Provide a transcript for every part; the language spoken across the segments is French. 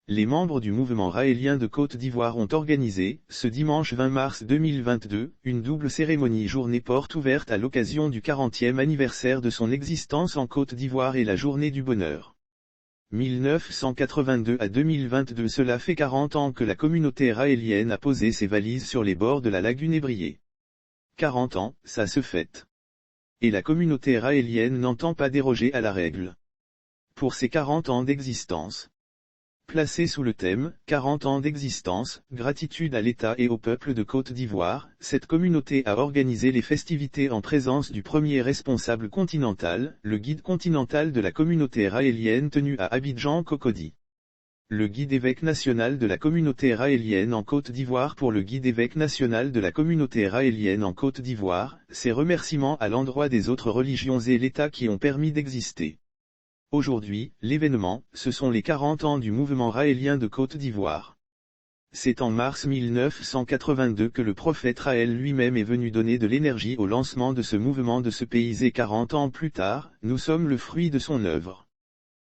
Les membres du mouvement raélien de Côte d'Ivoire ont organisé, ce dimanche 20 mars 2022, une double cérémonie journée porte ouverte à l'occasion du 40e anniversaire de son existence en Côte d'Ivoire et la Journée du Bonheur. 1982 à 2022, cela fait 40 ans que la communauté raélienne a posé ses valises sur les bords de la lagune Ébrié. 40 ans, ça se fête. Et la communauté raélienne n'entend pas déroger à la règle. Pour ces 40 ans d'existence. Placé sous le thème « 40 ans d'existence, gratitude à l'État et au peuple de Côte d'Ivoire », cette communauté a organisé les festivités en présence du premier responsable continental, le guide continental de la communauté raélienne tenu à Abidjan Cocody. Le guide évêque national de la communauté raélienne en Côte d'Ivoire. Pour le guide évêque national de la communauté raélienne en Côte d'Ivoire, ses remerciements à l'endroit des autres religions et l'État qui ont permis d'exister. Aujourd'hui, l'événement, ce sont les 40 ans du mouvement raélien de Côte d'Ivoire. C'est en mars 1982 que le prophète Raël lui-même est venu donner de l'énergie au lancement de ce mouvement de ce pays et 40 ans plus tard, nous sommes le fruit de son œuvre.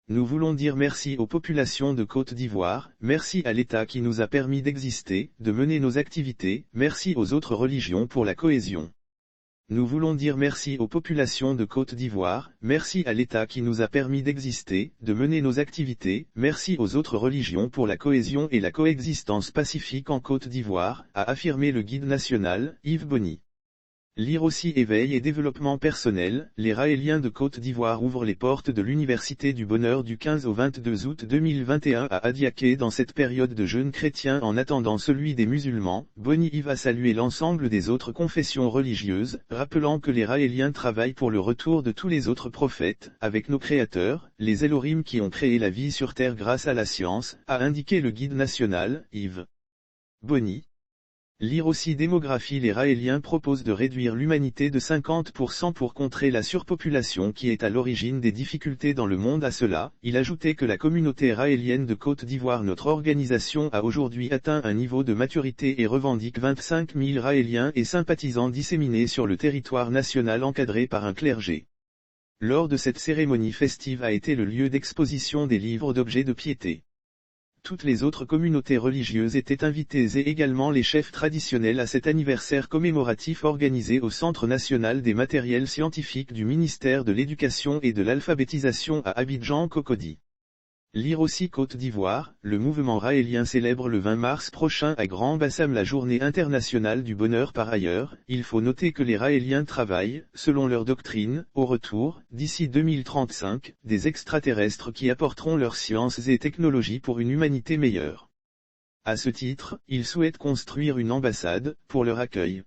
Nous voulons dire merci aux populations de Côte d'Ivoire, merci à l'État qui nous a permis d'exister, de mener nos activités, merci aux autres religions pour la cohésion. Nous voulons dire merci aux populations de Côte d'Ivoire, merci à l'État qui nous a permis d'exister, de mener nos activités, merci aux autres religions pour la cohésion et la coexistence pacifique en Côte d'Ivoire, a affirmé le guide national, Yves Boni. Lire aussi éveil et développement personnel, les Raéliens de Côte d'Ivoire ouvrent les portes de l'Université du Bonheur du 15 au 22 août 2021 à Adiaké dans cette période de jeûne chrétien en attendant celui des musulmans. Boni Yves a salué l'ensemble des autres confessions religieuses, rappelant que les Raéliens travaillent pour le retour de tous les autres prophètes, avec nos créateurs, les Elohim qui ont créé la vie sur terre grâce à la science, a indiqué le guide national, Yves Boni. Lire aussi démographie. Les Raéliens proposent de réduire l'humanité de 50% pour contrer la surpopulation qui est à l'origine des difficultés dans le monde. À cela, il ajoutait que la communauté raélienne de Côte d'Ivoire, notre organisation, a aujourd'hui atteint un niveau de maturité et revendique 25 000 Raéliens et sympathisants disséminés sur le territoire national encadré par un clergé. Lors de cette cérémonie festive a été le lieu d'exposition des livres d'objets de piété. Toutes les autres communautés religieuses étaient invitées et également les chefs traditionnels à cet anniversaire commémoratif organisé au Centre national des matériels scientifiques du ministère de l'Éducation et de l'Alphabétisation à Abidjan Cocody. Lire aussi Côte d'Ivoire, le mouvement raélien célèbre le 20 mars prochain à Grand Bassam la journée internationale du bonheur. Par ailleurs, il faut noter que les Raéliens travaillent, selon leur doctrine, au retour, d'ici 2035, des extraterrestres qui apporteront leurs sciences et technologies pour une humanité meilleure. À ce titre, ils souhaitent construire une ambassade, pour leur accueil.